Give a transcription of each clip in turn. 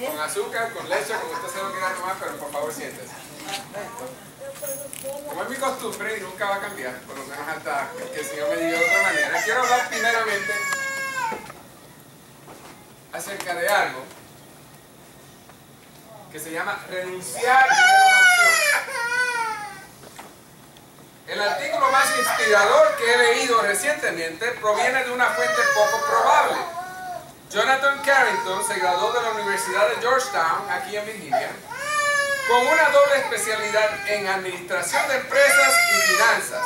con azúcar, con leche, como usted se lo quiera tomar, pero por favor siéntese. Como es mi costumbre y nunca va a cambiar, por lo menos hasta que el Señor me diga de otra manera, quiero hablar primeramente acerca de algo que se llama renunciar a una opción. El artículo más inspirador que he leído recientemente proviene de una fuente poco probable. Jonathan Carrington se graduó de la Universidad de Georgetown, aquí en Virginia, con una doble especialidad en administración de empresas y finanzas.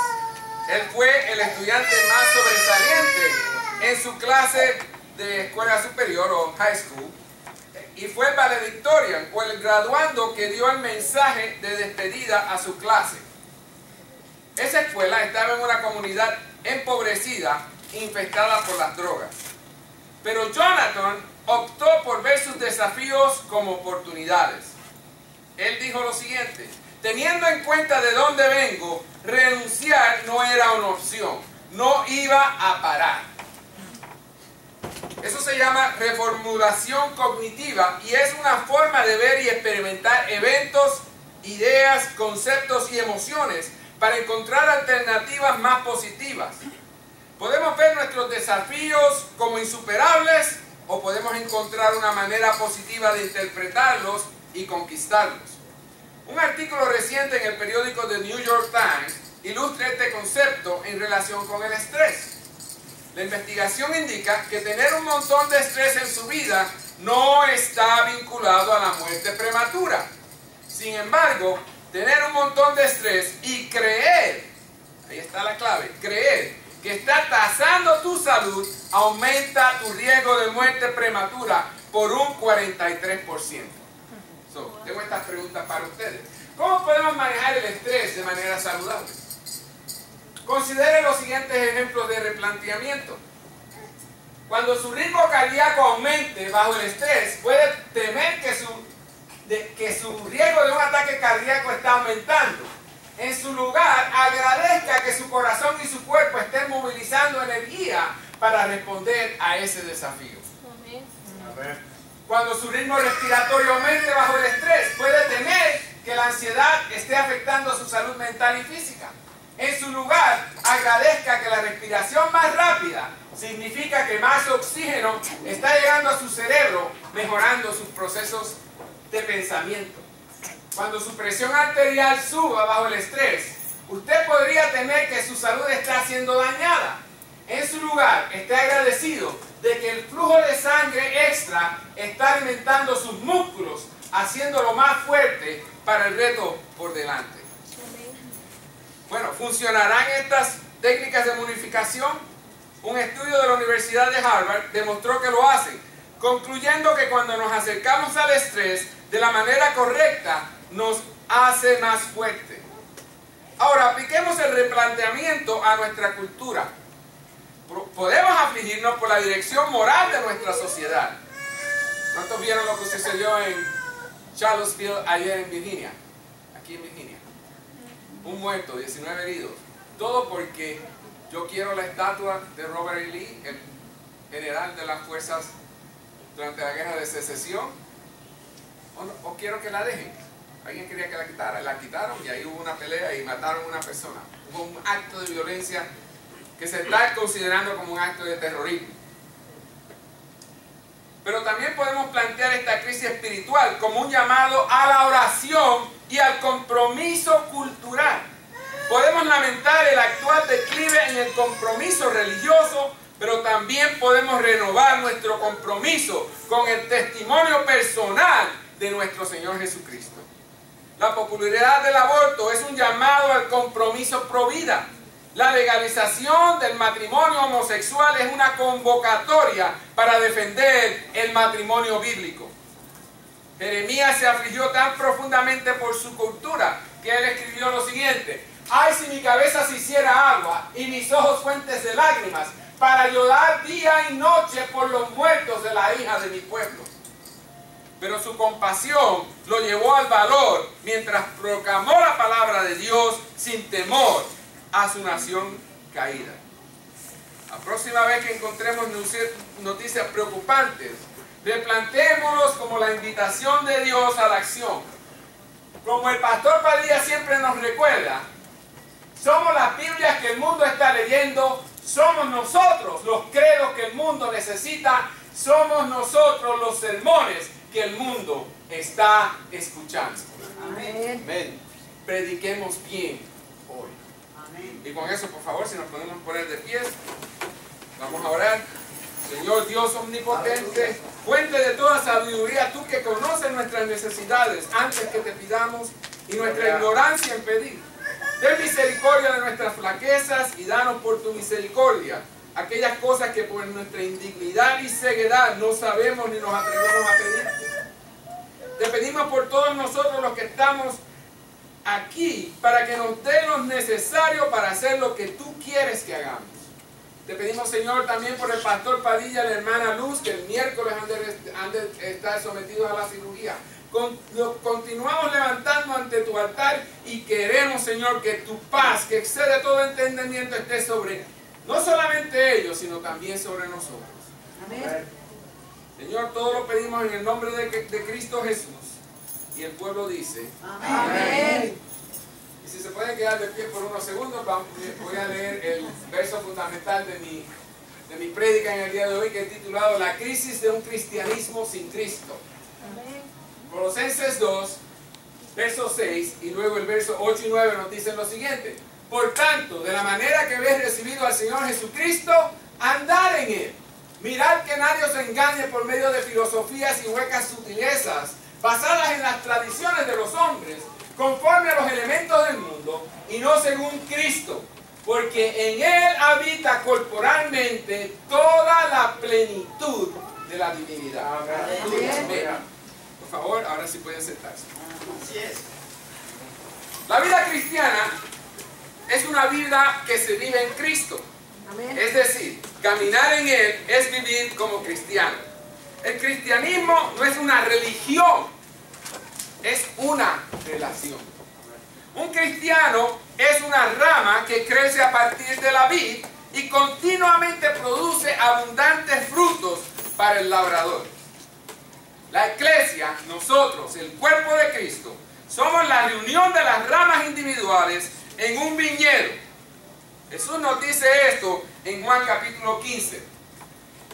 Él fue el estudiante más sobresaliente en su clase de escuela superior o high school y fue el valedictorian o el graduando que dio el mensaje de despedida a su clase. Esa escuela estaba en una comunidad empobrecida, infestada por las drogas. Pero Jonathan optó por ver sus desafíos como oportunidades. Él dijo lo siguiente: teniendo en cuenta de dónde vengo, renunciar no era una opción, no iba a parar. Eso se llama reformulación cognitiva y es una forma de ver y experimentar eventos, ideas, conceptos y emociones para encontrar alternativas más positivas. Podemos ver nuestros desafíos como insuperables o podemos encontrar una manera positiva de interpretarlos y conquistarlos. Un artículo reciente en el periódico The New York Times ilustra este concepto en relación con el estrés. La investigación indica que tener un montón de estrés en su vida no está vinculado a la muerte prematura. Sin embargo, tener un montón de estrés y creer, ahí está la clave, creer que está tasando tu salud aumenta tu riesgo de muerte prematura por un 43%. Tengo estas preguntas para ustedes. ¿Cómo podemos manejar el estrés de manera saludable? Considere los siguientes ejemplos de replanteamiento. Cuando su ritmo cardíaco aumente bajo el estrés, puede temer que su riesgo de un ataque cardíaco está aumentando. En su lugar, agradezca que su corazón y su cuerpo estén movilizando energía para responder a ese desafío. Cuando su ritmo respiratorio aumente bajo el estrés, puede temer que la ansiedad esté afectando su salud mental y física. En su lugar, agradezca que la respiración más rápida significa que más oxígeno está llegando a su cerebro, mejorando sus procesos de pensamiento. Cuando su presión arterial suba bajo el estrés, usted podría temer que su salud está siendo dañada. En su lugar, esté agradecido de que el flujo de sangre extra está alimentando sus músculos, haciéndolo más fuerte para el reto por delante. Bueno, ¿funcionarán estas técnicas de bonificación? Un estudio de la Universidad de Harvard demostró que lo hacen, concluyendo que cuando nos acercamos al estrés de la manera correcta, nos hace más fuerte. Ahora, apliquemos el replanteamiento a nuestra cultura. Podemos afligirnos por la dirección moral de nuestra sociedad. ¿Cuántos vieron lo que sucedió en Charlottesville ayer en Virginia? Aquí en Virginia. Un muerto, 19 heridos. Todo porque yo quiero la estatua de Robert E. Lee, el general de las fuerzas durante la guerra de secesión, o quiero que la dejen. Alguien quería que la quitaron y ahí hubo una pelea y mataron a una persona. Hubo un acto de violencia que se está considerando como un acto de terrorismo. Pero también podemos plantear esta crisis espiritual como un llamado a la oración y al compromiso cultural. Podemos lamentar el actual declive en el compromiso religioso, pero también podemos renovar nuestro compromiso con el testimonio personal de nuestro Señor Jesucristo. La popularidad del aborto es un llamado al compromiso pro vida. La legalización del matrimonio homosexual es una convocatoria para defender el matrimonio bíblico. Jeremías se afligió tan profundamente por su cultura que él escribió lo siguiente: ay, si mi cabeza se hiciera agua y mis ojos fuentes de lágrimas, para llorar día y noche por los muertos de la hija de mi pueblo. Pero su compasión lo llevó al valor mientras proclamó la palabra de Dios sin temor a su nación caída. La próxima vez que encontremos noticias preocupantes, replantémonos como la invitación de Dios a la acción. Como el pastor Padilla siempre nos recuerda, somos las Biblias que el mundo está leyendo, somos nosotros los credos que el mundo necesita, somos nosotros los sermones que el mundo está escuchando. Amén. Amén. Prediquemos bien hoy. Amén. Y con eso, por favor, si nos podemos poner de pies, vamos a orar. Señor Dios omnipotente, fuente de toda sabiduría, tú que conoces nuestras necesidades antes que te pidamos y nuestra ignorancia en pedir. Ten misericordia de nuestras flaquezas y danos por tu misericordia aquellas cosas que por nuestra indignidad y ceguedad no sabemos ni nos atrevemos a pedir. Te pedimos por todos nosotros los que estamos aquí para que nos dé lo necesario para hacer lo que tú quieres que hagamos. Te pedimos, Señor, también por el pastor Padilla y la hermana Luz, que el miércoles han de estar sometidos a la cirugía. Continuamos levantando ante tu altar y queremos, Señor, que tu paz, que excede todo entendimiento, esté sobre no solamente ellos, sino también sobre nosotros. Amén. Señor, todo lo pedimos en el nombre de Cristo Jesús. Y el pueblo dice, Amén. Y si se pueden quedar de pie por unos segundos, voy a leer el verso fundamental de mi prédica en el día de hoy, que es titulado La crisis de un cristianismo sin Cristo. Amén. Colosenses 2, verso 6, y luego el verso 8 y 9 nos dicen lo siguiente. Por tanto, de la manera que habéis recibido al Señor Jesucristo, andad en Él. Mirad que nadie os engañe por medio de filosofías y huecas sutilezas, basadas en las tradiciones de los hombres, conforme a los elementos del mundo, y no según Cristo, porque en Él habita corporalmente toda la plenitud de la divinidad. Amén. Por favor, ahora sí pueden sentarse. Así es. La vida cristiana es una vida que se vive en Cristo. Amén. Es decir, caminar en Él es vivir como cristiano. El cristianismo no es una religión, es una relación. Un cristiano es una rama que crece a partir de la vid y continuamente produce abundantes frutos para el labrador. La iglesia, nosotros, el cuerpo de Cristo, somos la reunión de las ramas individuales en un viñedo. Jesús nos dice esto en Juan capítulo 15.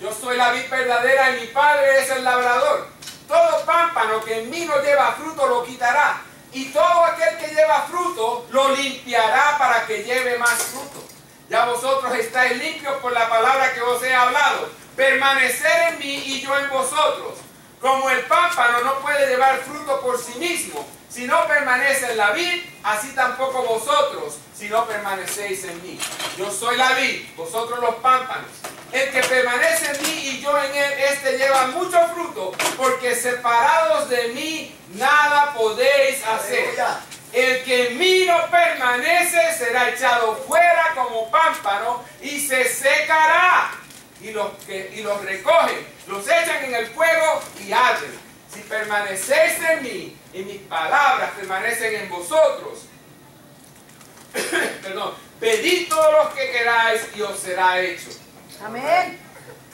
Yo soy la vid verdadera y mi Padre es el labrador. Todo pámpano que en mí no lleva fruto lo quitará, y todo aquel que lleva fruto lo limpiará para que lleve más fruto. Ya vosotros estáis limpios por la palabra que os he hablado. Permanecer en mí y yo en vosotros. Como el pámpano no puede llevar fruto por sí mismo, si no permanece en la vid, así tampoco vosotros, si no permanecéis en mí. Yo soy la vid, vosotros los pámpanos. El que permanece en mí y yo en él, este lleva mucho fruto, porque separados de mí nada podéis hacer. El que en mí no permanece será echado fuera como pámpano y se secará. Y los recogen, los echan en el fuego y arden. Si permanecéis en mí y mis palabras permanecen en vosotros, perdón, pedid todo lo que queráis y os será hecho. Amén.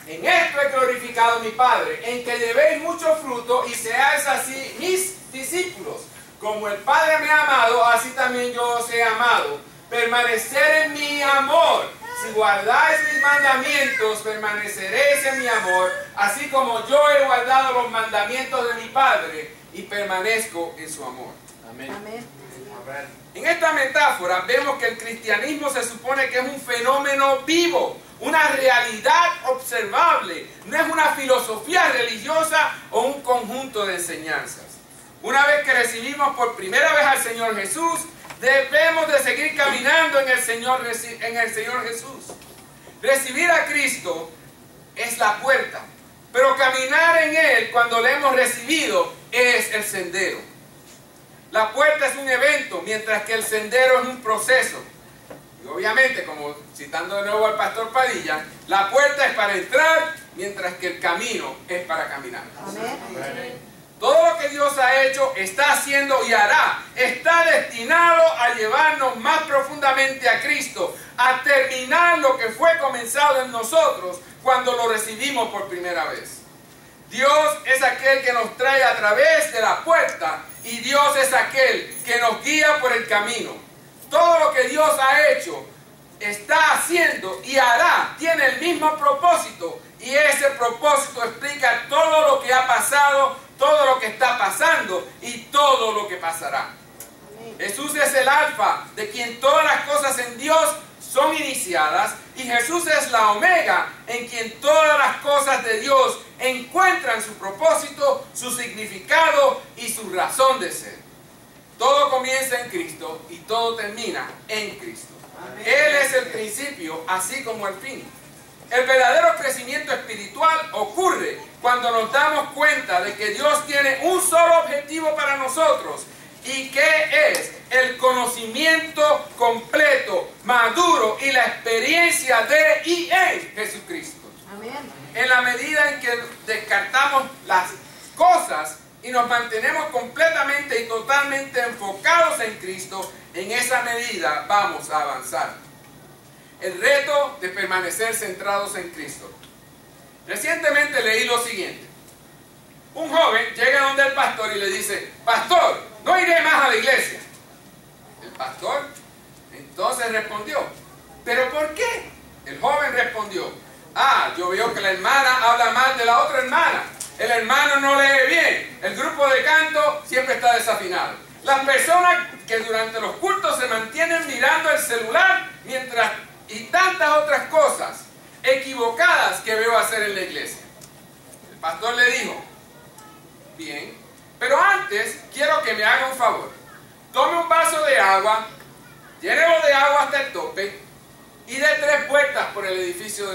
En esto he glorificado a mi Padre, en que llevéis mucho fruto y seáis así mis discípulos. Como el Padre me ha amado, así también yo os he amado. Permanecer en mi amor. Si guardáis mis mandamientos, permaneceréis en mi amor, así como yo he guardado los mandamientos de mi Padre y permanezco en su amor. Amén. Amén. En esta metáfora vemos que el cristianismo se supone que es un fenómeno vivo, una realidad observable, no es una filosofía religiosa o un conjunto de enseñanzas. Una vez que recibimos por primera vez al Señor Jesús, debemos de seguir caminando en el Señor Jesús. Recibir a Cristo es la puerta, pero caminar en Él cuando le hemos recibido es el sendero. La puerta es un evento, mientras que el sendero es un proceso. Y obviamente, como citando de nuevo al pastor Padilla, la puerta es para entrar, mientras que el camino es para caminar. Amén. Todo lo que Dios ha hecho, está haciendo y hará, está destinado a llevarnos más profundamente a Cristo, a terminar lo que fue comenzado en nosotros cuando lo recibimos por primera vez. Dios es aquel que nos trae a través de la puerta y Dios es aquel que nos guía por el camino. Todo lo que Dios ha hecho, está haciendo y hará, tiene el mismo propósito y ese propósito explica todo lo que ha pasado, todo lo que está pasando y todo lo que pasará. Jesús es el alfa, de quien todas las cosas en Dios son iniciadas, y Jesús es la omega, en quien todas las cosas de Dios encuentran su propósito, su significado y su razón de ser. Todo comienza en Cristo y todo termina en Cristo. Él es el principio, así como el fin. El verdadero crecimiento espiritual ocurre cuando nos damos cuenta de que Dios tiene un solo objetivo para nosotros, y que es el conocimiento completo, maduro y la experiencia de y en Jesucristo. Amén. En la medida en que descartamos las cosas y nos mantenemos completamente y totalmente enfocados en Cristo, en esa medida vamos a avanzar. El reto de permanecer centrados en Cristo. Recientemente leí lo siguiente. Un joven llega donde el pastor y le dice: pastor, no iré más a la iglesia. El pastor entonces respondió: ¿pero por qué? El joven respondió: yo veo que la hermana habla mal de la otra hermana. El hermano no lee bien. El grupo de canto siempre está desafinado. Las personas que durante los cultos se mantienen mirando el celular y tantas otras cosas equivocadas que veo hacer en la iglesia. El pastor le dijo: bien, pero antes quiero que me haga un favor. Tome un vaso de agua, llénelo de agua hasta el tope y dé 3 vueltas por el edificio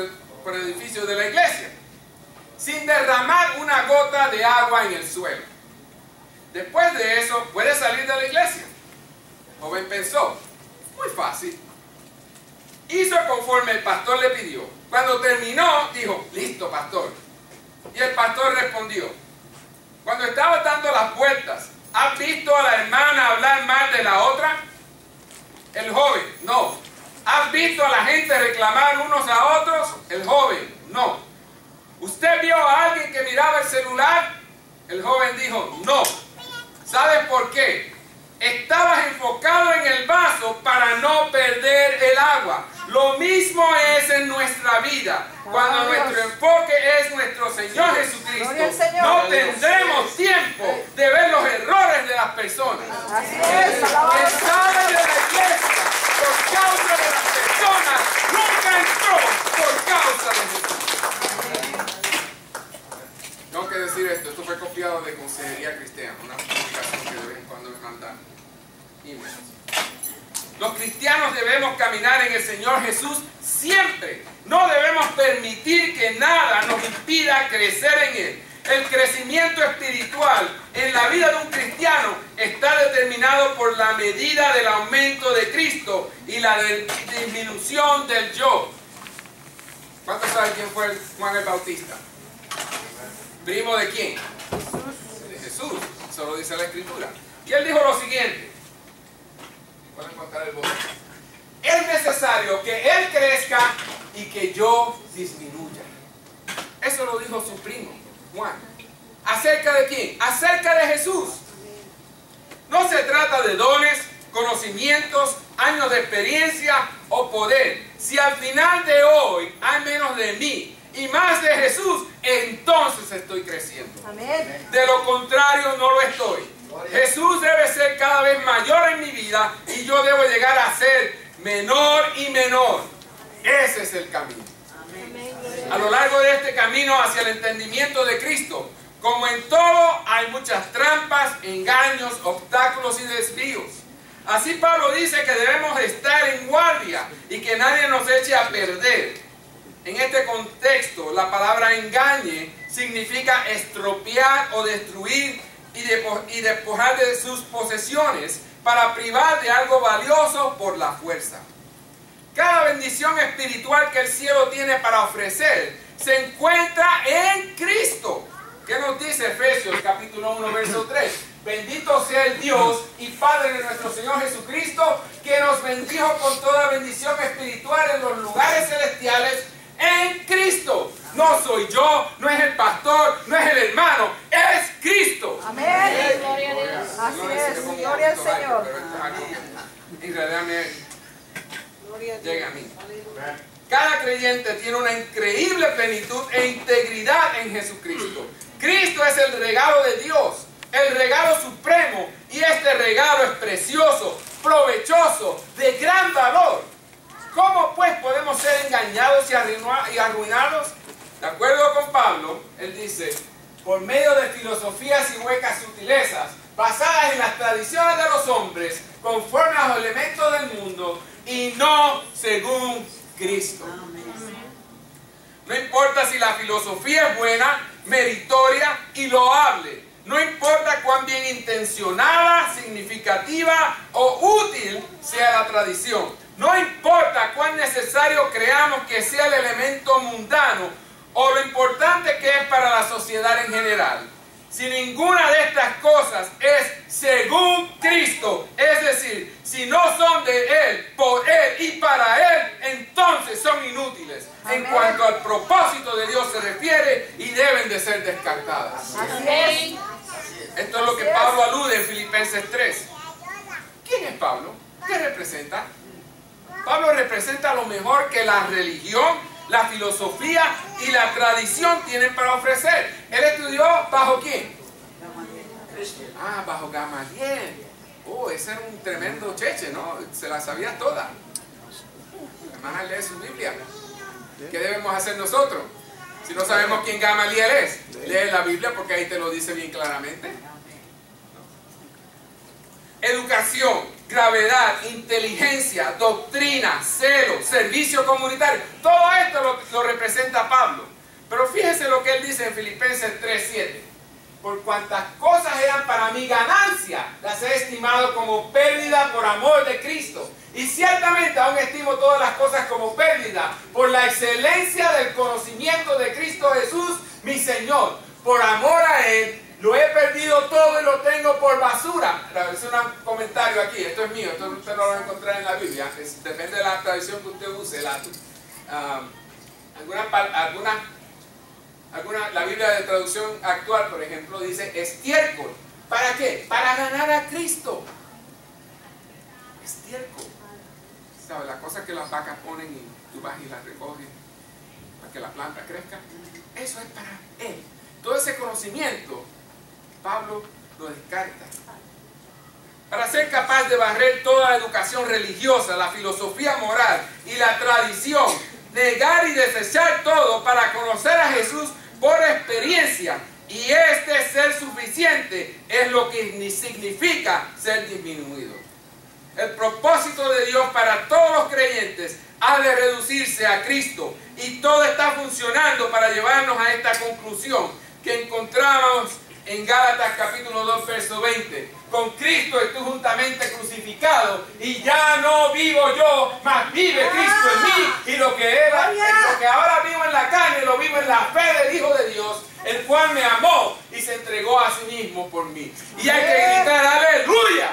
de la iglesia, sin derramar una gota de agua en el suelo. Después de eso, puede salir de la iglesia. El joven pensó: muy fácil. Hizo conforme el pastor le pidió. Cuando terminó, dijo: listo, pastor. Y el pastor respondió: cuando estaba dando las vueltas, ¿has visto a la hermana hablar mal de la otra? El joven: no. ¿Has visto a la gente reclamar unos a otros? El joven: no. ¿Usted vio a alguien que miraba el celular? El joven dijo: no. ¿Sabes por qué? Estabas enfocado en el vaso para no perder el agua. Lo mismo es en nuestra vida. Cuando nuestro enfoque es nuestro Señor Jesucristo, no tendremos tiempo de ver los errores de las personas. Así El que sale de la iglesia por causa de las personas nunca entró por causa de Jesús. Tengo que decir esto fue copiado de Consejería Cristiana, una publicación que de vez en cuando me mandan emails. Los cristianos debemos caminar en el Señor Jesús siempre. No debemos permitir que nada nos impida crecer en Él. El crecimiento espiritual en la vida de un cristiano está determinado por la medida del aumento de Cristo y la disminución del yo. ¿Cuántos saben quién fue Juan el Bautista? ¿Primo de quién? De Jesús. Eso lo dice la Escritura. Y él dijo lo siguiente. Pueden encontrar el botón. Es necesario que Él crezca y que yo disminuya. Eso lo dijo su primo, Juan. ¿Acerca de quién? Acerca de Jesús. No se trata de dones, conocimientos, años de experiencia o poder. Si al final de hoy hay menos de mí y más de Jesús, entonces estoy creciendo. Amén. De lo contrario, no lo estoy. Jesús debe ser cada vez mayor en mi vida y yo debo llegar a ser menor y menor. Ese es el camino. A lo largo de este camino hacia el entendimiento de Cristo, como en todo, hay muchas trampas, engaños, obstáculos y desvíos. Así Pablo dice que debemos estar en guardia y que nadie nos eche a perder. En este contexto, la palabra engañe significa estropear o destruir y despojar de sus posesiones para privar de algo valioso por la fuerza. Cada bendición espiritual que el cielo tiene para ofrecer se encuentra en Cristo. ¿Qué nos dice Efesios capítulo 1 verso 3? Bendito sea el Dios y Padre de nuestro Señor Jesucristo, que nos bendijo con toda bendición espiritual en los lugares celestiales en Cristo. No soy yo, no es el pastor, no es el hermano, es Cristo. Amén. Gloria a Dios. Así No sé si es. le pongo Gloria al un poquito Señor. pero esto es algo que en realidad Gloria a Dios. llega a mí. Cada creyente tiene una increíble plenitud e integridad en Jesucristo. Cristo es el regalo de Dios, el regalo supremo, y este regalo es precioso, provechoso, de gran valor. ¿Cómo pues podemos ser engañados y arruinados? De acuerdo con Pablo, él dice, por medio de filosofías y huecas sutilezas, basadas en las tradiciones de los hombres, conforme a los elementos del mundo, y no según Cristo. No importa si la filosofía es buena, meritoria y loable. No importa cuán bien intencionada, significativa o útil sea la tradición. No importa cuán necesario creamos que sea el elemento mundano o lo importante que es para la sociedad en general. Si ninguna de estas cosas es según Cristo, es decir, si no son de Él, por Él y para Él, entonces son inútiles. Amén. En cuanto al propósito de Dios se refiere, y deben de ser descartadas. Así es. Esto es lo que Pablo alude en Filipenses 3. ¿Quién es Pablo? ¿Qué representa? Pablo representa lo mejor que la religión, la filosofía y la tradición tienen para ofrecer. Él estudió ¿bajo quién? Ah, bajo Gamaliel. Oh, ese era un tremendo cheche, ¿no? Se la sabía toda. Hermana, lee su Biblia. ¿Qué debemos hacer nosotros? Si no sabemos quién Gamaliel es, lee la Biblia porque ahí te lo dice bien claramente. Educación, gravedad, inteligencia, doctrina, celo, servicio comunitario. Todo esto lo representa Pablo. Pero fíjese lo que él dice en Filipenses 3:7. Por cuantas cosas eran para mí ganancia, las he estimado como pérdida por amor de Cristo. Y ciertamente aún estimo todas las cosas como pérdida por la excelencia del conocimiento de Cristo Jesús, mi Señor. Por amor a Él, lo he perdido todo y lo tengo por basura. Es un comentario aquí, esto es mío, esto usted no lo va a encontrar en la Biblia. Depende de la tradición que usted use. La Biblia de traducción actual, por ejemplo, dice estiércol. ¿Para qué? Para ganar a Cristo. Estiércol. ¿Sabes? Las cosas que las vacas ponen y tú vas y las recoges para que la planta crezca. Eso es para Él. Todo ese conocimiento, Pablo lo descarta. Para ser capaz de barrer toda la educación religiosa, la filosofía moral y la tradición, negar y desechar todo para conocer a Jesús por experiencia, y este ser suficiente es lo que significa ser disminuido. El propósito de Dios para todos los creyentes ha de reducirse a Cristo, y todo está funcionando para llevarnos a esta conclusión que encontramos en Gálatas capítulo 2 verso 20. Con Cristo estoy juntamente crucificado, y ya no vivo yo, mas vive Cristo en mí, y lo que ahora vivo en la carne lo vivo en la fe del Hijo de Dios, el cual me amó y se entregó a sí mismo por mí. Y hay que gritar aleluya.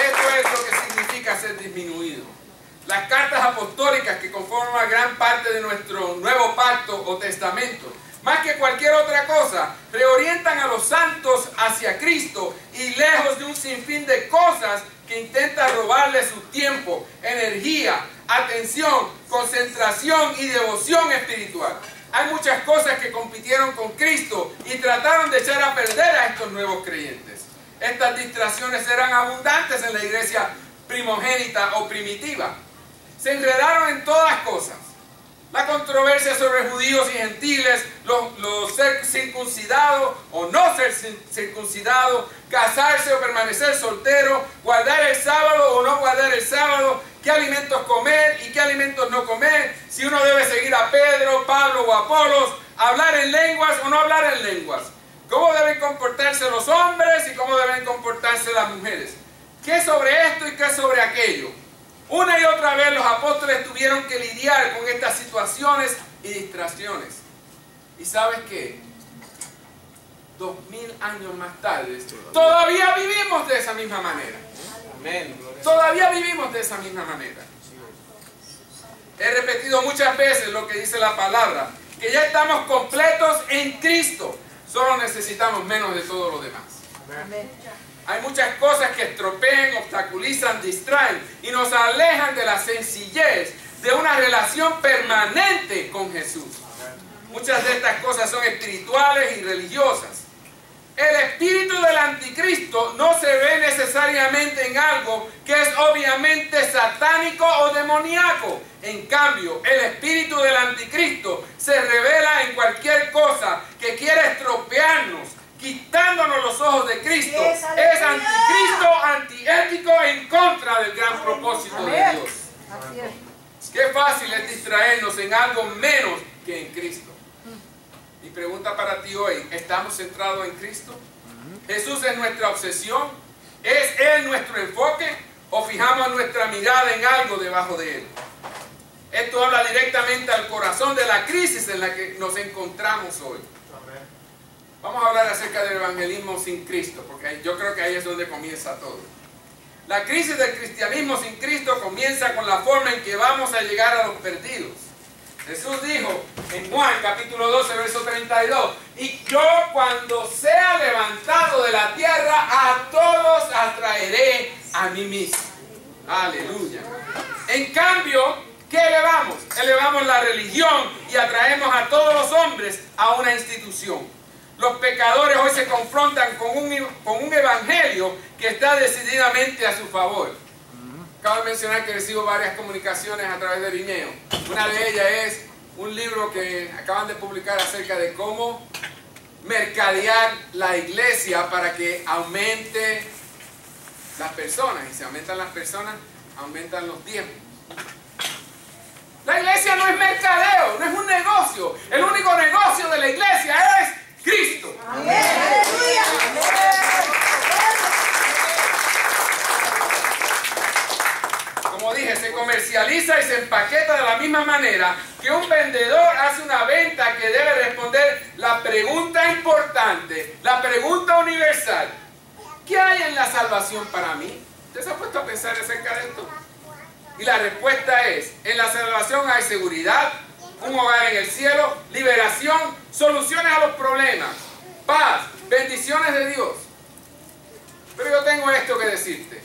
Esto es lo que significa ser disminuido. Las cartas apostólicas que conforman gran parte de nuestro nuevo pacto o testamento, más que cualquier otra cosa, reorientan a los santos hacia Cristo, y lejos de un sinfín de cosas que intentan robarle su tiempo, energía, atención, concentración y devoción espiritual. Hay muchas cosas que compitieron con Cristo y trataron de echar a perder a estos nuevos creyentes. Estas distracciones eran abundantes en la iglesia primogénita o primitiva. Se enredaron en todas cosas. La controversia sobre judíos y gentiles, los ser circuncidados o no ser circuncidados, casarse o permanecer soltero, guardar el sábado o no guardar el sábado, qué alimentos comer y qué alimentos no comer, si uno debe seguir a Pedro, Pablo o Apolos, hablar en lenguas o no hablar en lenguas, cómo deben comportarse los hombres y cómo deben comportarse las mujeres, qué sobre esto y qué sobre aquello. Una y otra vez los apóstoles tuvieron que lidiar con estas situaciones y distracciones. ¿Y sabes qué? 2000 años más tarde, todavía vivimos de esa misma manera. Todavía vivimos de esa misma manera. He repetido muchas veces lo que dice la palabra, que ya estamos completos en Cristo. Solo necesitamos menos de todo lo demás. Amén. Hay muchas cosas que estropean, obstaculizan, distraen y nos alejan de la sencillez de una relación permanente con Jesús. Muchas de estas cosas son espirituales y religiosas. El espíritu del anticristo no se ve necesariamente en algo que es obviamente satánico o demoníaco. En cambio, el espíritu del anticristo se revela en cualquier cosa que quiera estropearnos, quitándonos los ojos de Cristo. Es anticristo, antiético, en contra del gran propósito de Dios. Así es. Qué fácil es distraernos en algo menos que en Cristo. Mi pregunta para ti hoy, ¿estamos centrados en Cristo? ¿Jesús es nuestra obsesión? ¿Es Él nuestro enfoque? ¿O fijamos nuestra mirada en algo debajo de Él? Esto habla directamente al corazón de la crisis en la que nos encontramos hoy. Vamos a hablar acerca del evangelismo sin Cristo, porque yo creo que ahí es donde comienza todo. La crisis del cristianismo sin Cristo comienza con la forma en que vamos a llegar a los perdidos. Jesús dijo en Juan capítulo 12, verso 32, y yo cuando sea levantado de la tierra a todos atraeré a mí mismo. Aleluya. En cambio, ¿qué elevamos? Elevamos la religión y atraemos a todos los hombres a una institución. Los pecadores hoy se confrontan con un evangelio que está decididamente a su favor. Acabo de mencionar que recibo varias comunicaciones a través de Vimeo. Una de ellas es un libro que acaban de publicar acerca de cómo mercadear la iglesia para que aumente las personas. Y si aumentan las personas, aumentan los diezmos. La iglesia no es mercadeo, no es un negocio. El único negocio de la iglesia es Cristo. Amén. Aleluya. Como dije, se comercializa y se empaqueta de la misma manera que un vendedor hace una venta que debe responder la pregunta importante, la pregunta universal. ¿Qué hay en la salvación para mí? ¿Usted se ha puesto a pensar acerca de esto? Y la respuesta es, en la salvación hay seguridad, un hogar en el cielo, liberación, soluciones a los problemas, paz, bendiciones de Dios. Pero yo tengo esto que decirte.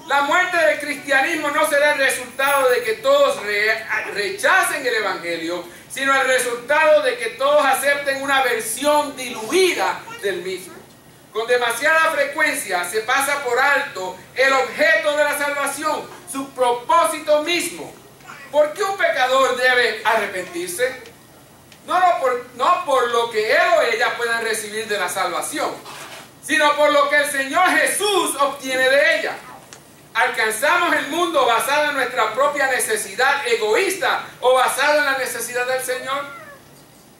La muerte del cristianismo no será el resultado de que todos rechacen el evangelio, sino el resultado de que todos acepten una versión diluida del mismo. Con demasiada frecuencia se pasa por alto el objeto de la salvación, su propósito mismo. ¿Por qué un pecador debe arrepentirse? No por lo que él o ella puedan recibir de la salvación, sino por lo que el Señor Jesús obtiene de ella. ¿Alcanzamos el mundo basado en nuestra propia necesidad egoísta o basado en la necesidad del Señor?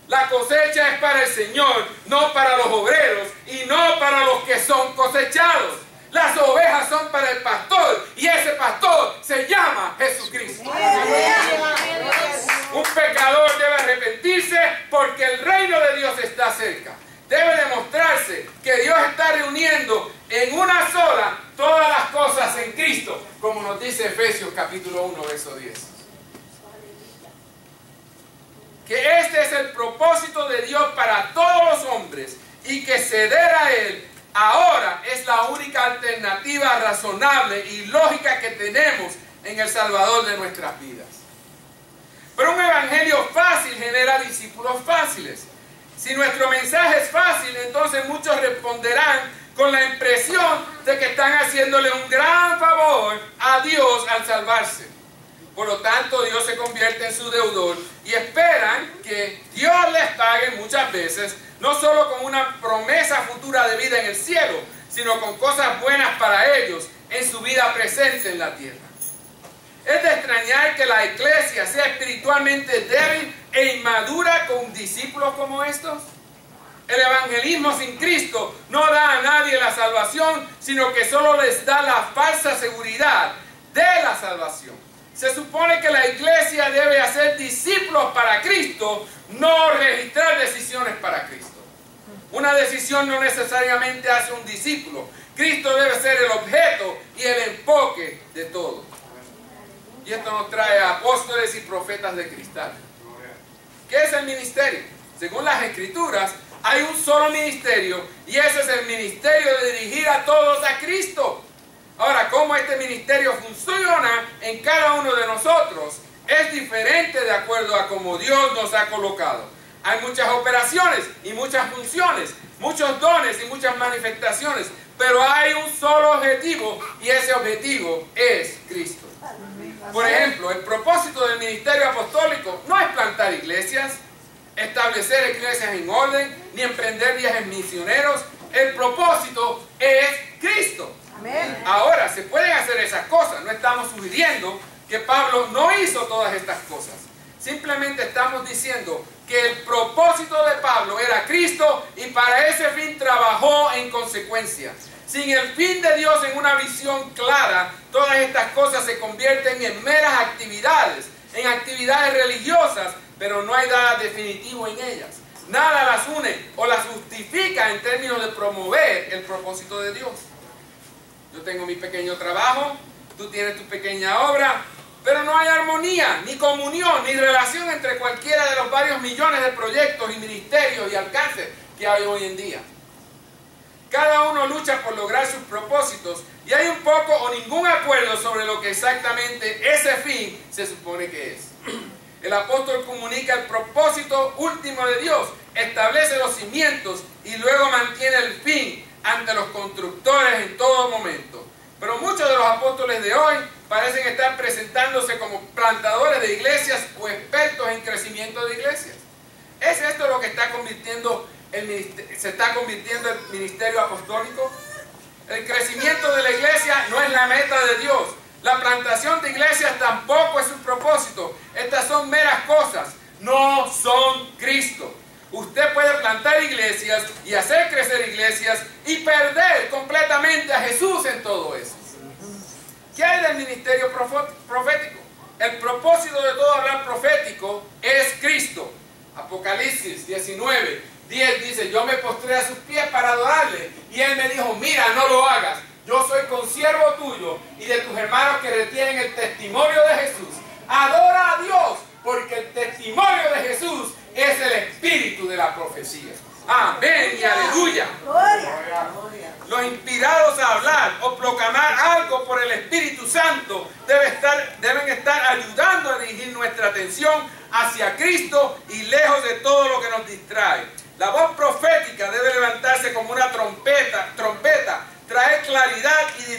La cosecha es para el Señor, no para los obreros y no para los que son cosechados. Las ovejas son para el pastor y ese pastor se llama Jesucristo. Un pecador debe arrepentirse porque el reino de Dios está cerca. Debe demostrarse que Dios está reuniendo en una sola todas las cosas en Cristo, como nos dice Efesios capítulo 1, verso 10. Que este es el propósito de Dios para todos los hombres y que ceder a Él ahora es la única alternativa razonable y lógica que tenemos en el Salvador de nuestras vidas. Pero un evangelio fácil genera discípulos fáciles. Si nuestro mensaje es fácil, entonces muchos responderán con la impresión de que están haciéndole un gran favor a Dios al salvarse. Por lo tanto, Dios se convierte en su deudor y esperan que Dios les pague muchas veces, no solo con una promesa futura de vida en el cielo, sino con cosas buenas para ellos en su vida presente en la tierra. Es de extrañar que la iglesia sea espiritualmente débil e inmadura con discípulos como estos. El evangelismo sin Cristo no da a nadie la salvación, sino que solo les da la falsa seguridad de la salvación. Se supone que la iglesia debe hacer discípulos para Cristo, no registrar decisiones para Cristo. Una decisión no necesariamente hace un discípulo. Cristo debe ser el objeto y el enfoque de todo. Y esto nos trae a apóstoles y profetas de cristal. ¿Qué es el ministerio? Según las Escrituras, hay un solo ministerio y ese es el ministerio de dirigir a todos a Cristo. Ahora, cómo este ministerio funciona en cada uno de nosotros es diferente de acuerdo a cómo Dios nos ha colocado. Hay muchas operaciones y muchas funciones, muchos dones y muchas manifestaciones, pero hay un solo objetivo y ese objetivo es Cristo. Por ejemplo, el propósito del ministerio apostólico no es plantar iglesias, establecer iglesias en orden, ni emprender viajes misioneros. El propósito es Cristo. Amén. Ahora, se pueden hacer esas cosas. No estamos sugiriendo que Pablo no hizo todas estas cosas. Simplemente estamos diciendo que el propósito de Pablo era Cristo y para ese fin trabajó en consecuencia. Sin el fin de Dios en una visión clara, todas estas cosas se convierten en meras actividades, en actividades religiosas, pero no hay nada definitivo en ellas. Nada las une o las justifica en términos de promover el propósito de Dios. Yo tengo mi pequeño trabajo, tú tienes tu pequeña obra, pero no hay armonía, ni comunión, ni relación entre cualquiera de los varios millones de proyectos y ministerios y alcances que hay hoy en día. Cada uno lucha por lograr sus propósitos y hay un poco o ningún acuerdo sobre lo que exactamente ese fin se supone que es. El apóstol comunica el propósito último de Dios, establece los cimientos y luego mantiene el fin ante los constructores en todo momento. Pero muchos de los apóstoles de hoy parecen estar presentándose como plantadores de iglesias o expertos en crecimiento de iglesias. ¿Es esto lo que se está convirtiendo el ministerio apostólico? El crecimiento de la iglesia no es la meta de Dios. La plantación de iglesias tampoco es su propósito. Estas son meras cosas, no son Cristo. Usted puede plantar iglesias y hacer crecer iglesias y perder completamente a Jesús en todo eso. ¿Qué hay del ministerio profético? El propósito de todo hablar profético es Cristo. Apocalipsis 19, 10 dice: yo me postré a sus pies para adorarle y él me dijo: mira, no lo hagas. Yo soy consiervo tuyo y de tus hermanos que retienen el testimonio de Jesús. Adora a Dios, porque el testimonio de Jesús es el espíritu de la profecía. Amén y aleluya. Los inspirados a hablar o proclamar algo por el Espíritu Santo deben estar ayudando a dirigir nuestra atención hacia Cristo y lejos de todo lo que nos distrae. La voz profética debe levantarse como una trompeta, traer claridad y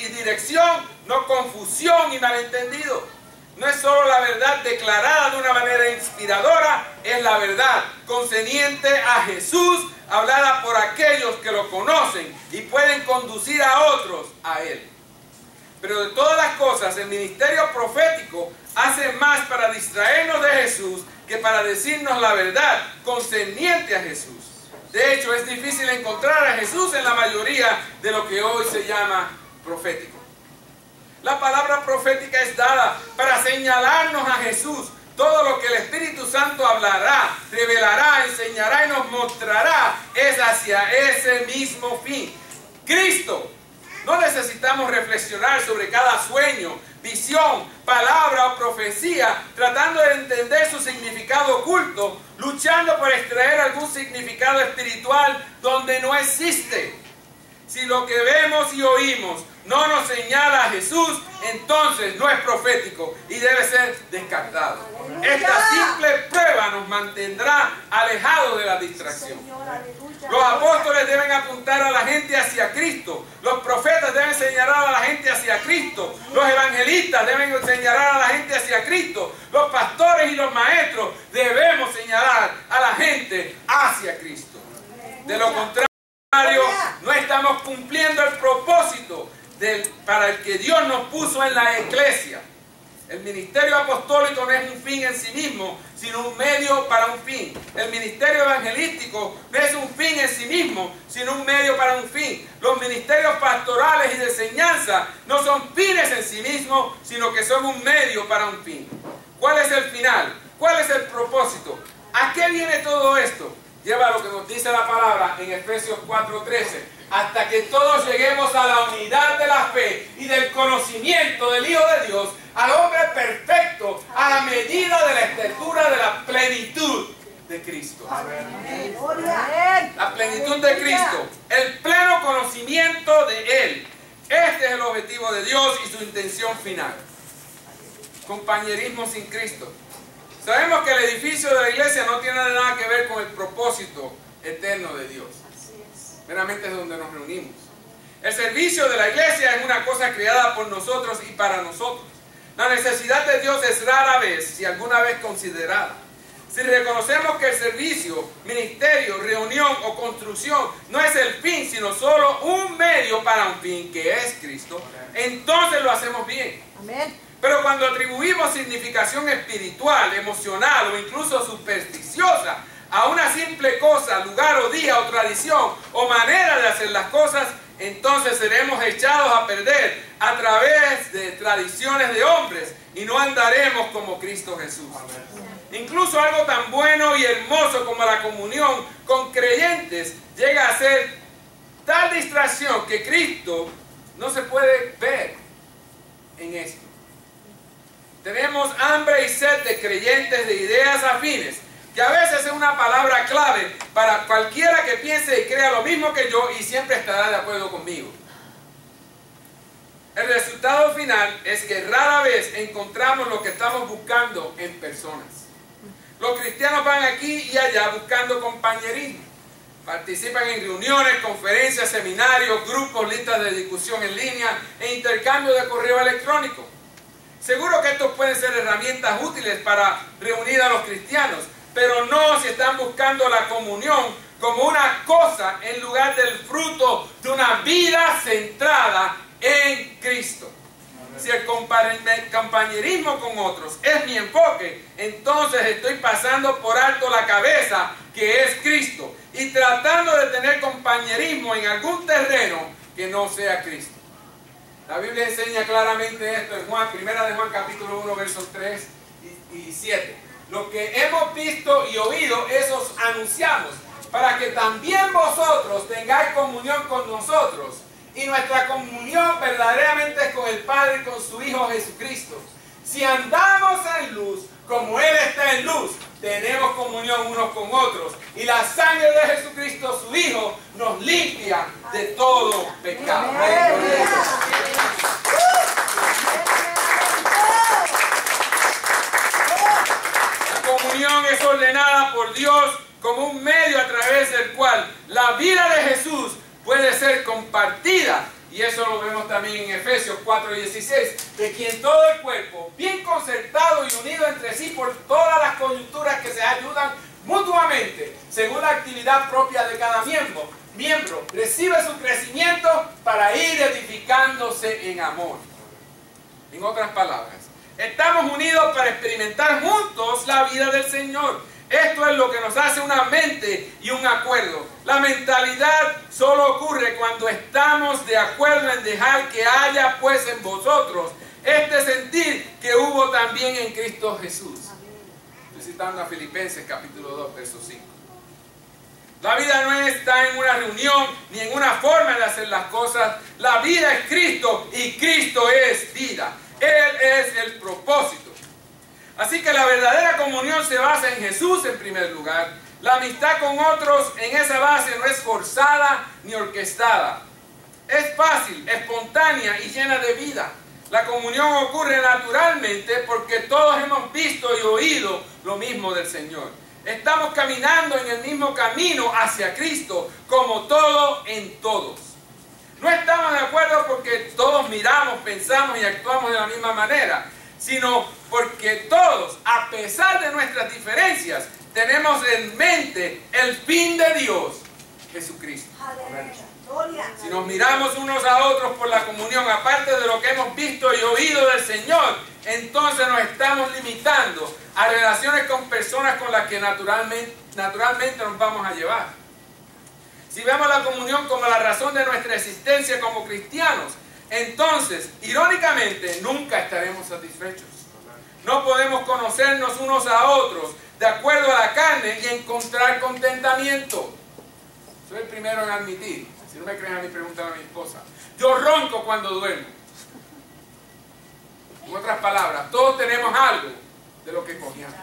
dirección, no confusión y malentendido. No es solo la verdad declarada de una manera inspiradora, es la verdad concerniente a Jesús, hablada por aquellos que lo conocen y pueden conducir a otros a Él. Pero de todas las cosas, el ministerio profético hace más para distraernos de Jesús que para decirnos la verdad concerniente a Jesús. De hecho, es difícil encontrar a Jesús en la mayoría de lo que hoy se llama profético. La palabra profética es dada para señalarnos a Jesús. Todo lo que el Espíritu Santo hablará, revelará, enseñará y nos mostrará es hacia ese mismo fin. Cristo. No necesitamos reflexionar sobre cada sueño, visión, palabra o profecía, tratando de entender su significado oculto, luchando por extraer algún significado espiritual donde no existe. Si lo que vemos y oímos no nos señala a Jesús, entonces no es profético y debe ser descartado. Esta simple prueba nos mantendrá alejados de la distracción. Los apóstoles deben apuntar a la gente hacia Cristo. Los profetas deben señalar a la gente hacia Cristo. Los evangelistas deben señalar a la gente hacia Cristo. Los pastores y los maestros debemos señalar a la gente hacia Cristo. De lo contrario, no estamos cumpliendo el propósito para el que Dios nos puso en la iglesia. El ministerio apostólico no es un fin en sí mismo, sino un medio para un fin. El ministerio evangelístico no es un fin en sí mismo, sino un medio para un fin. Los ministerios pastorales y de enseñanza no son fines en sí mismos, sino que son un medio para un fin. ¿Cuál es el final? ¿Cuál es el propósito? ¿A qué viene todo esto? Lleva a lo que nos dice la palabra en Efesios 4:13. Hasta que todos lleguemos a la unidad de la fe y del conocimiento del Hijo de Dios, al hombre perfecto a la medida de la estatura de la plenitud de Cristo. La plenitud de Cristo, el pleno conocimiento de Él. Este es el objetivo de Dios y su intención final. Compañerismo sin Cristo. Sabemos que el edificio de la iglesia no tiene nada que ver con el propósito eterno de Dios. Meramente es donde nos reunimos. El servicio de la iglesia es una cosa creada por nosotros y para nosotros. La necesidad de Dios es rara vez, si alguna vez considerada. Si reconocemos que el servicio, ministerio, reunión o construcción no es el fin, sino solo un medio para un fin, que es Cristo, entonces lo hacemos bien. Amén. Pero cuando atribuimos significación espiritual, emocional o incluso supersticiosa a una simple cosa, lugar o día o tradición o manera de hacer las cosas, entonces seremos echados a perder a través de tradiciones de hombres y no andaremos como Cristo Jesús. Incluso algo tan bueno y hermoso como la comunión con creyentes llega a ser tal distracción que Cristo no se puede ver en esto. Tenemos hambre y sed de creyentes de ideas afines, que a veces es una palabra clave para cualquiera que piense y crea lo mismo que yo y siempre estará de acuerdo conmigo. El resultado final es que rara vez encontramos lo que estamos buscando en personas. Los cristianos van aquí y allá buscando compañerismo. Participan en reuniones, conferencias, seminarios, grupos, listas de discusión en línea e intercambio de correo electrónico. Seguro que estos pueden ser herramientas útiles para reunir a los cristianos, pero no si están buscando la comunión como una cosa en lugar del fruto de una vida centrada en Cristo. Si el compañerismo con otros es mi enfoque, entonces estoy pasando por alto la cabeza que es Cristo y tratando de tener compañerismo en algún terreno que no sea Cristo. La Biblia enseña claramente esto en Juan, 1 de Juan capítulo 1 versos 3 y 7. Lo que hemos visto y oído, eso os anunciamos, para que también vosotros tengáis comunión con nosotros. Y nuestra comunión verdaderamente es con el Padre y con su Hijo Jesucristo. Si andamos en luz, como Él está en luz, tenemos comunión unos con otros. Y la sangre de Jesucristo, su Hijo, nos limpia de todo pecado. La comunión es ordenada por Dios como un medio a través del cual la vida de Jesús puede ser compartida, y eso lo vemos también en Efesios 4:16, de quien todo el cuerpo, bien concertado y unido entre sí por todas las coyunturas que se ayudan mutuamente, según la actividad propia de cada miembro, recibe su crecimiento para ir edificándose en amor. En otras palabras, estamos unidos para experimentar juntos la vida del Señor. Esto es lo que nos hace una mente y un acuerdo. La mentalidad solo ocurre cuando estamos de acuerdo en dejar que haya pues en vosotros este sentir que hubo también en Cristo Jesús. Estoy citando a Filipenses capítulo 2, verso 5. La vida no está en una reunión ni en una forma de hacer las cosas. La vida es Cristo y Cristo es vida. Él es el propósito. Así que la verdadera comunión se basa en Jesús en primer lugar. La amistad con otros en esa base no es forzada ni orquestada. Es fácil, espontánea y llena de vida. La comunión ocurre naturalmente porque todos hemos visto y oído lo mismo del Señor. Estamos caminando en el mismo camino hacia Cristo, como todo en todos. No estamos de acuerdo porque todos miramos, pensamos y actuamos de la misma manera, sino porque todos, a pesar de nuestras diferencias, tenemos en mente el fin de Dios, Jesucristo. Si nos miramos unos a otros por la comunión, aparte de lo que hemos visto y oído del Señor, entonces nos estamos limitando a relaciones con personas con las que naturalmente nos vamos a llevar. Si vemos la comunión como la razón de nuestra existencia como cristianos, entonces, irónicamente, nunca estaremos satisfechos. No podemos conocernos unos a otros de acuerdo a la carne y encontrar contentamiento. Soy el primero en admitir. Si no me creen a mí, pregúntale a mi esposa. Yo ronco cuando duermo. En otras palabras, todos tenemos algo de lo que cogíamos.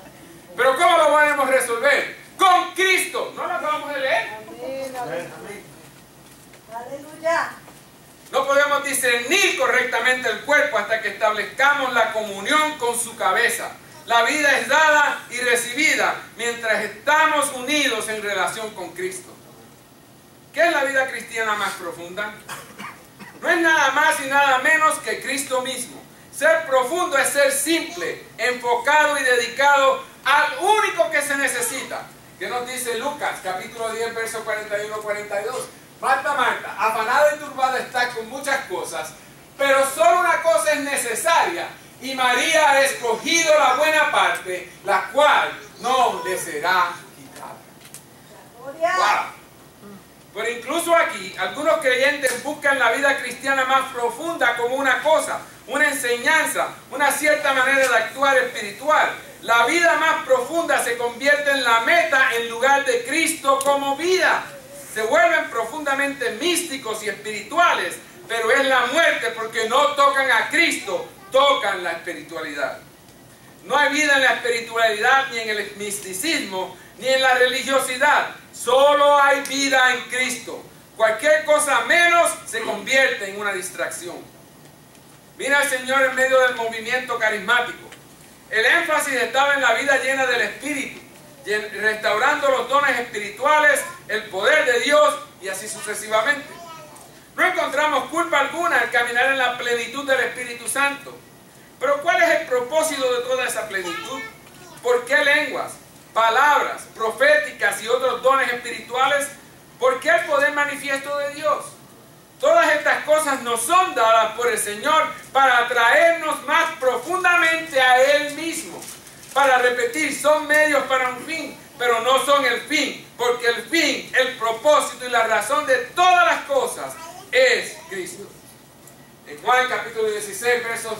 Pero ¿cómo lo podemos resolver? Con Cristo. ¿No lo acabamos de leer? Amén. Aleluya. No podemos discernir correctamente el cuerpo hasta que establezcamos la comunión con su cabeza. La vida es dada y recibida mientras estamos unidos en relación con Cristo. ¿Qué es la vida cristiana más profunda? No es nada más y nada menos que Cristo mismo. Ser profundo es ser simple, enfocado y dedicado al único que se necesita. ¿Qué nos dice Lucas, capítulo 10, verso 41-42? Marta, Marta, afanada y turbada está con muchas cosas, pero solo una cosa es necesaria, y María ha escogido la buena parte, la cual no le será quitada. ¡Wow! Pero incluso aquí, algunos creyentes buscan la vida cristiana más profunda como una cosa, una enseñanza, una cierta manera de actuar espiritual. La vida más profunda se convierte en la meta en lugar de Cristo como vida. Se vuelven profundamente místicos y espirituales, pero es la muerte porque no tocan a Cristo, tocan la espiritualidad. No hay vida en la espiritualidad, ni en el misticismo, ni en la religiosidad. Solo hay vida en Cristo. Cualquier cosa menos se convierte en una distracción. Mira al Señor en medio del movimiento carismático. El énfasis estaba en la vida llena del Espíritu, restaurando los dones espirituales, el poder de Dios y así sucesivamente. No encontramos culpa alguna al caminar en la plenitud del Espíritu Santo. Pero ¿cuál es el propósito de toda esa plenitud? ¿Por qué lenguas, palabras proféticas y otros dones espirituales? ¿Por qué el poder manifiesto de Dios? Todas estas cosas nos son dadas por el Señor para atraernos más profundamente a Él mismo. Para repetir, son medios para un fin, pero no son el fin, porque el fin, el propósito y la razón de todas las cosas es Cristo. En Juan capítulo 16, versos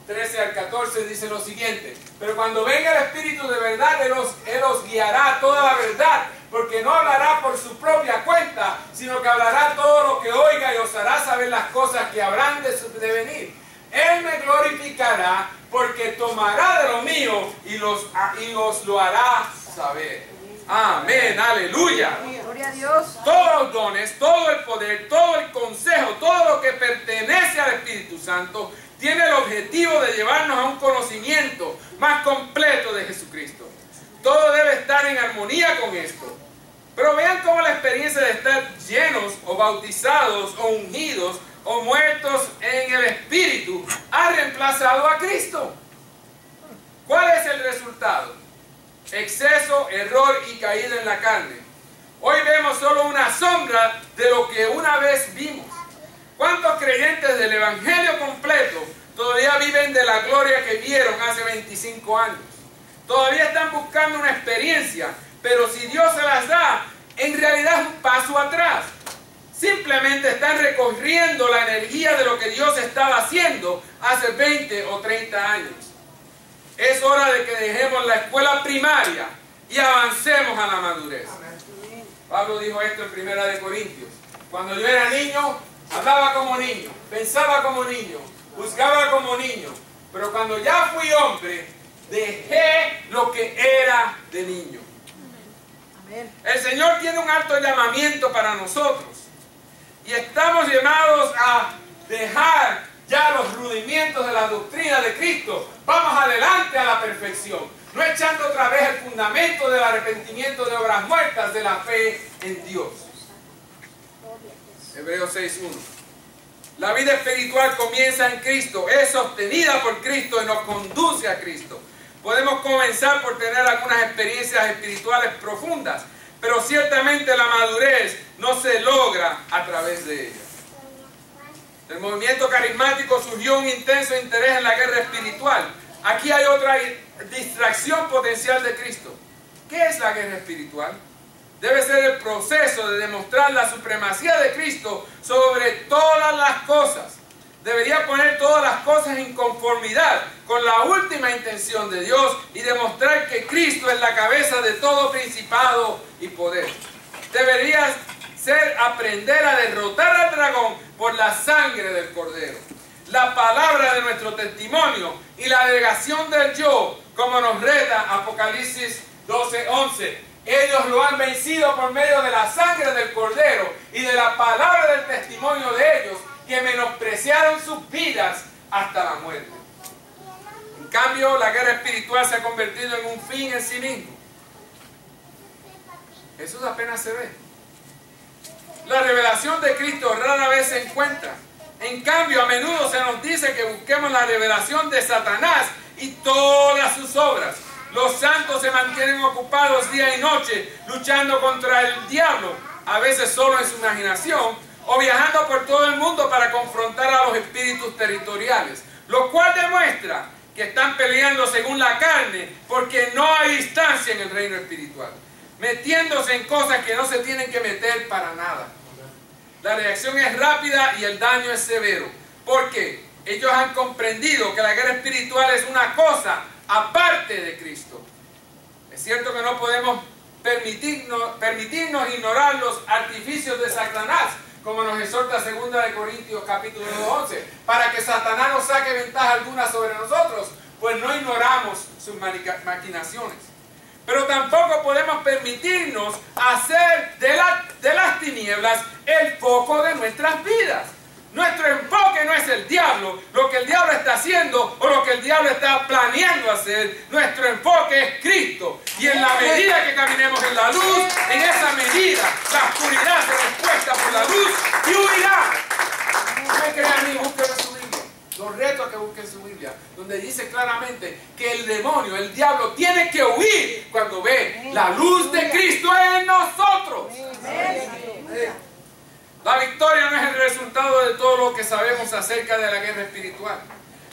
13 al 14 dice lo siguiente: pero cuando venga el Espíritu de verdad, Él os guiará a toda la verdad, porque no hablará por su propia cuenta, sino que hablará todo lo que oiga y os hará saber las cosas que habrán de venir. Él me glorificará, porque tomará de lo mío y os lo hará saber. Amén, aleluya. Gloria a Dios. Todos los dones, todo el poder, todo el consejo, todo lo que pertenece al Espíritu Santo tiene el objetivo de llevarnos a un conocimiento más completo de Jesucristo. Todo debe estar en armonía con esto. Pero vean cómo la experiencia de estar llenos o bautizados o ungidos o muertos en el Espíritu ha reemplazado a Cristo. ¿Cuál es el resultado? Exceso, error y caída en la carne. Hoy vemos solo una sombra de lo que una vez vimos. ¿Cuántos creyentes del Evangelio completo todavía viven de la gloria que vieron hace 25 años? Todavía están buscando una experiencia, pero si Dios se las da, en realidad es un paso atrás. Simplemente están recorriendo la energía de lo que Dios estaba haciendo hace 20 o 30 años. Es hora de que dejemos la escuela primaria y avancemos a la madurez. Pablo dijo esto en 1 Corintios. Cuando yo era niño, hablaba como niño, pensaba como niño, juzgaba como niño. Pero cuando ya fui hombre, dejé lo que era de niño. El Señor tiene un alto llamamiento para nosotros. Y estamos llamados a dejar ya los rudimentos de la doctrina de Cristo. Vamos adelante a la perfección. No echando otra vez el fundamento del arrepentimiento de obras muertas de la fe en Dios. Hebreos 6:1. La vida espiritual comienza en Cristo, es sostenida por Cristo y nos conduce a Cristo. Podemos comenzar por tener algunas experiencias espirituales profundas, pero ciertamente la madurez no se logra a través de ella. Del movimiento carismático surgió un intenso interés en la guerra espiritual. Aquí hay otra distracción potencial de Cristo. ¿Qué es la guerra espiritual? Debe ser el proceso de demostrar la supremacía de Cristo sobre todas las cosas. Debería poner todas las cosas en conformidad con la última intención de Dios y demostrar que Cristo es la cabeza de todo principado y poder. Debería ser aprender a derrotar al dragón por la sangre del Cordero. la palabra de nuestro testimonio y la negación del yo, como nos reta Apocalipsis 12:11. Ellos lo han vencido por medio de la sangre del Cordero y de la palabra del testimonio de ellos, que menospreciaron sus vidas hasta la muerte. En cambio, la guerra espiritual se ha convertido en un fin en sí mismo. Jesús apenas se ve. La revelación de Cristo rara vez se encuentra. En cambio, a menudo se nos dice que busquemos la revelación de Satanás y todas sus obras. Los santos se mantienen ocupados día y noche luchando contra el diablo, a veces solo en su imaginación, o viajando por todo el mundo para confrontar a los espíritus territoriales, lo cual demuestra que están peleando según la carne, porque no hay distancia en el reino espiritual, metiéndose en cosas que no se tienen que meter para nada. La reacción es rápida y el daño es severo, porque ellos han comprendido que la guerra espiritual es una cosa aparte de Cristo. Es cierto que no podemos permitirnos ignorar los artificios de Satanás, como nos exhorta 2 de Corintios capítulo 11, para que Satanás no saque ventaja alguna sobre nosotros, pues no ignoramos sus maquinaciones. Pero tampoco podemos permitirnos hacer de las tinieblas el foco de nuestras vidas. Nuestro enfoque no es el diablo, lo que el diablo está haciendo o lo que el diablo está planeando hacer. Nuestro enfoque es Cristo. Y en la medida que caminemos en la luz, en esa medida la oscuridad se respuesta por la luz y huirá. No me crean a mí, busquen su Biblia. Los reto a que busquen su Biblia, donde dice claramente que el demonio, el diablo, tiene que huir cuando ve la luz de Cristo en nosotros. La victoria no es el resultado de todo lo que sabemos acerca de la guerra espiritual.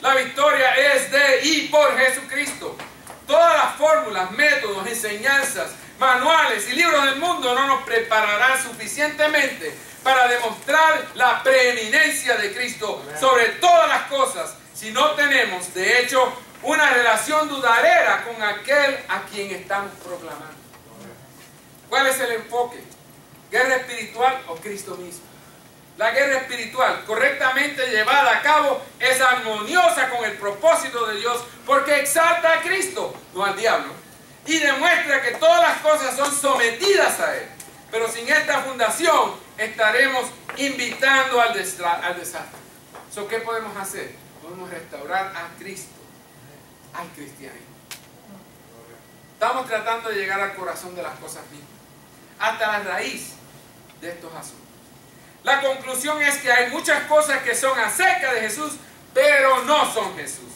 La victoria es de y por Jesucristo. Todas las fórmulas, métodos, enseñanzas, manuales y libros del mundo no nos prepararán suficientemente para demostrar la preeminencia de Cristo sobre todas las cosas si no tenemos, de hecho, una relación duradera con aquel a quien estamos proclamando. ¿Cuál es el enfoque? ¿Guerra espiritual o Cristo mismo? La guerra espiritual, correctamente llevada a cabo, es armoniosa con el propósito de Dios porque exalta a Cristo, no al diablo, y demuestra que todas las cosas son sometidas a Él. Pero sin esta fundación estaremos invitando al desastre. ¿Qué podemos hacer? Podemos restaurar a Cristo, al cristianismo. Estamos tratando de llegar al corazón de las cosas mismas, hasta la raíz de estos asuntos. La conclusión es que hay muchas cosas que son acerca de Jesús, pero no son Jesús.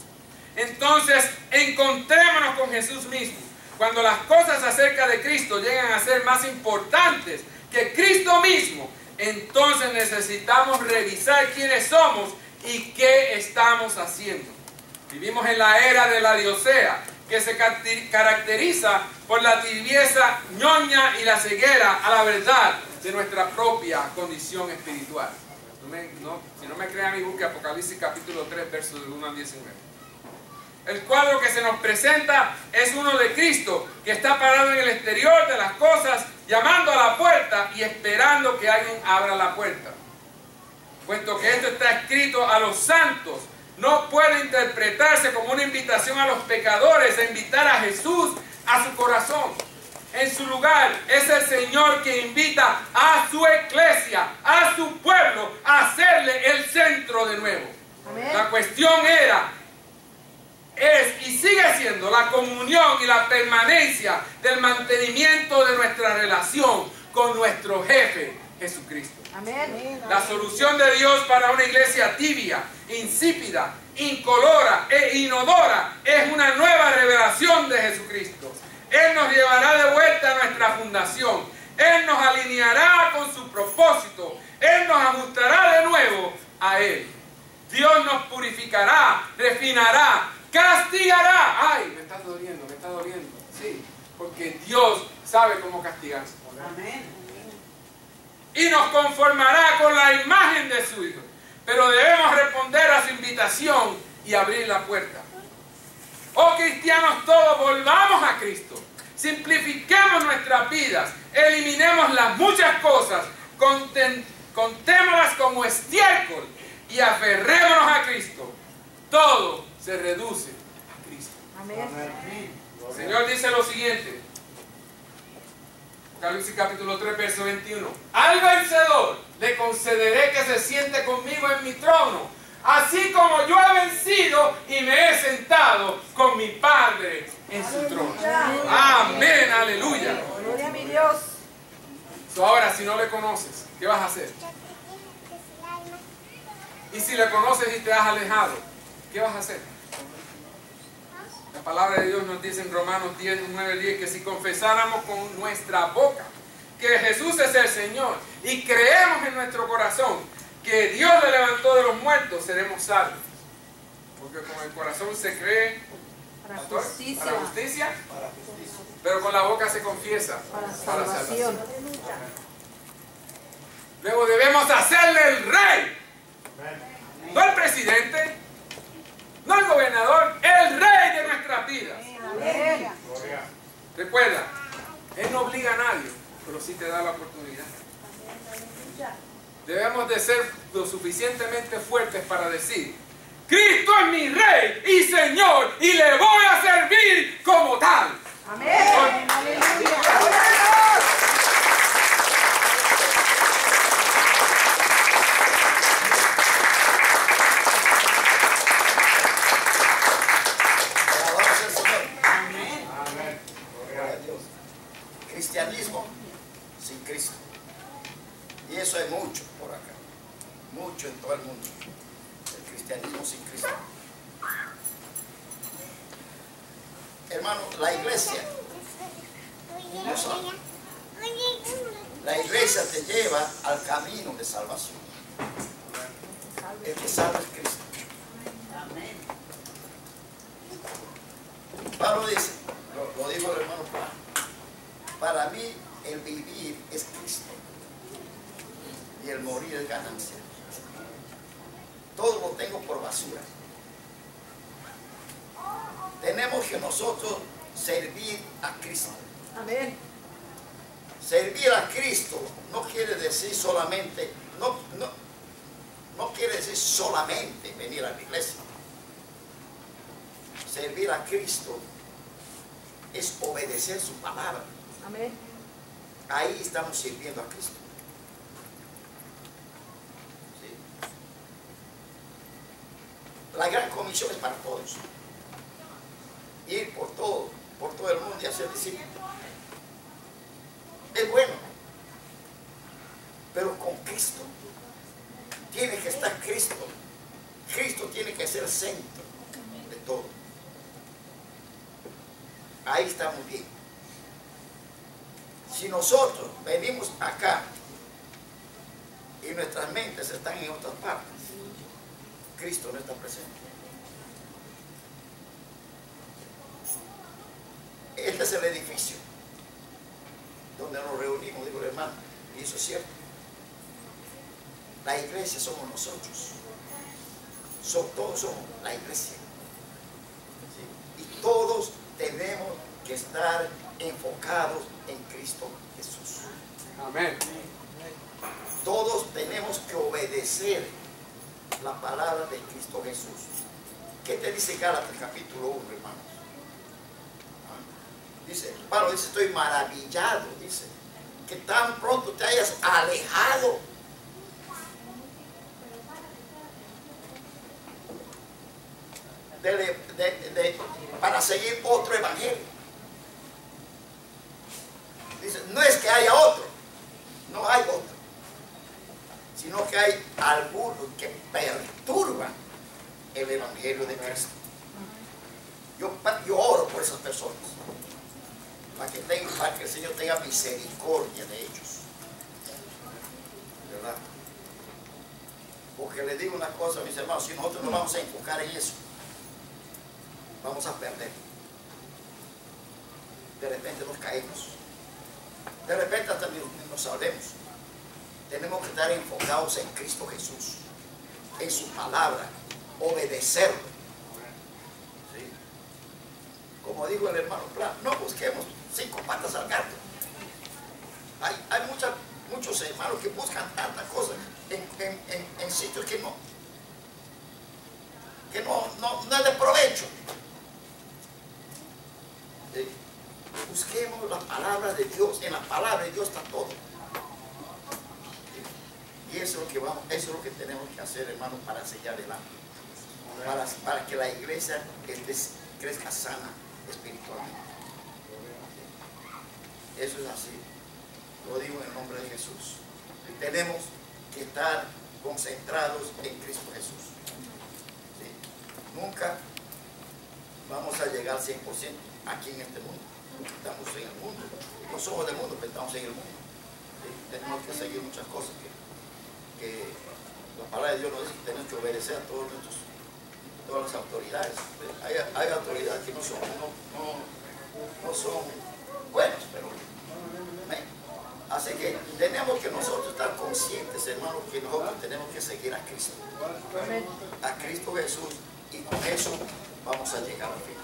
Entonces, encontrémonos con Jesús mismo. Cuando las cosas acerca de Cristo llegan a ser más importantes que Cristo mismo, entonces necesitamos revisar quiénes somos y qué estamos haciendo. Vivimos en la era de la Laodicea, que se caracteriza por la tibieza ñoña y la ceguera a la verdad de nuestra propia condición espiritual. Si no me creen a mí, busque Apocalipsis capítulo 3, versos del 1 al 19. El cuadro que se nos presenta es uno de Cristo, que está parado en el exterior de las cosas, llamando a la puerta y esperando que alguien abra la puerta. Puesto que esto está escrito a los santos, no puede interpretarse como una invitación a los pecadores a invitar a Jesús a su corazón. En su lugar es el Señor que invita a su iglesia, a su pueblo, a hacerle el centro de nuevo. Amén. La cuestión es y sigue siendo la comunión y la permanencia del mantenimiento de nuestra relación con nuestro jefe, Jesucristo. Amén. La solución de Dios para una iglesia tibia, insípida, incolora e inodora es una nueva revelación de Jesucristo. Él nos llevará de vuelta a nuestra fundación. Él nos alineará con su propósito. Él nos ajustará de nuevo a Él. Dios nos purificará, refinará, castigará. Ay, me está doliendo, me está doliendo. Sí, porque Dios sabe cómo castigar. Amén. Y nos conformará con la imagen de su Hijo. Pero debemos responder a su invitación y abrir la puerta. Oh cristianos todos, volvamos a Cristo. Simplifiquemos nuestras vidas. Eliminemos las muchas cosas. Contémoslas como estiércol. y aferrémonos a Cristo, todo se reduce a Cristo. Amén. El Señor dice lo siguiente. Apocalipsis capítulo 3, verso 21. Al vencedor le concederé que se siente conmigo en mi trono, así como yo he vencido y me he sentado con mi Padre en su trono. Amén, aleluya. Gloria a mi Dios. Ahora, si no le conoces, ¿qué vas a hacer? Y si le conoces y te has alejado, ¿qué vas a hacer? La palabra de Dios nos dice en Romanos 10, 9, 10 que si confesáramos con nuestra boca que Jesús es el Señor y creemos en nuestro corazón que Dios le levantó de los muertos, seremos salvos. Porque con el corazón se cree Para ¿pastor? justicia. Para justicia, pero con la boca se confiesa Para salvación. Luego debemos hacerle el rey, no el presidente, no el gobernador, el rey de nuestras vidas. Amén. Recuerda, Él no obliga a nadie, pero sí te da la oportunidad. Debemos de ser lo suficientemente fuertes para decir: Cristo es mi rey y Señor y le voy a servir como tal. Amén. Aleluya. Alabamos al Señor. Amén. Gloria a Dios. Cristianismo sin Cristo. Y eso hay mucho por acá. Mucho en todo el mundo. El cristianismo sin Cristo. Hermano, la iglesia, no sabe. La iglesia te lleva al camino de salvación. El que salva es Cristo. Pablo dice, lo dijo el hermano Juan, para mí el vivir es Cristo y el morir es ganancia. Todo lo tengo por basura. Tenemos que nosotros servir a Cristo. Amén. Servir a Cristo no quiere decir solamente, no quiere decir solamente venir a la iglesia. Servir a Cristo es obedecer su palabra. Amén. Ahí estamos sirviendo a Cristo. ¿Sí? La gran comisión es para todos. Ir por todo el mundo y hacer discípulos. Es bueno, pero con Cristo. Tiene que estar Cristo. Cristo tiene que ser el centro de todo. Ahí estamos bien. Si nosotros venimos acá y nuestras mentes están en otras partes, Cristo no está presente. Este es el edificio donde nos reunimos, digo el hermano, y eso es cierto. La iglesia somos nosotros. Todos somos la iglesia. ¿Sí? Y todos tenemos que estar enfocados en Cristo Jesús. Amén. Todos tenemos que obedecer la palabra de Cristo Jesús. ¿Qué te dice Gálatas capítulo 1, hermanos? Dice, Pablo dice, estoy maravillado, dice, que tan pronto te hayas alejado para seguir otro evangelio. Dice, no es que haya otro, no hay otro, sino que hay algunos que perturban el evangelio de Cristo. Yo oro por esas personas, para que el Señor tenga misericordia de ellos, ¿verdad? Porque les digo una cosa, mis hermanos, si nosotros nos vamos a enfocar en eso, vamos a perder. De repente nos caemos, de repente hasta nos salvemos. Tenemos que estar enfocados en Cristo Jesús, en su palabra, obedecerlo. ¿Sí? Como dijo el hermano Plan, no busquemos 5 patas al gato. Hay muchos hermanos que buscan tantas cosas en sitios que no. que no es de provecho. Busquemos la palabra de Dios. En la palabra de Dios está todo. Y eso es lo que tenemos que hacer, hermanos, para seguir adelante. Para que la iglesia crezca sana espiritualmente. Eso es así. Lo digo en el nombre de Jesús. Y tenemos que estar concentrados en Cristo Jesús. ¿Sí? Nunca vamos a llegar al 100% aquí en este mundo. Estamos en el mundo. No somos del mundo, pero estamos en el mundo. ¿Sí? Tenemos que seguir muchas cosas que la palabra de Dios nos dice que tenemos que obedecer a todas las autoridades. Hay autoridades que no son buenas, pero así que tenemos que nosotros estar conscientes, hermanos, que nosotros tenemos que seguir a Cristo. A Cristo Jesús, y con eso vamos a llegar al fin.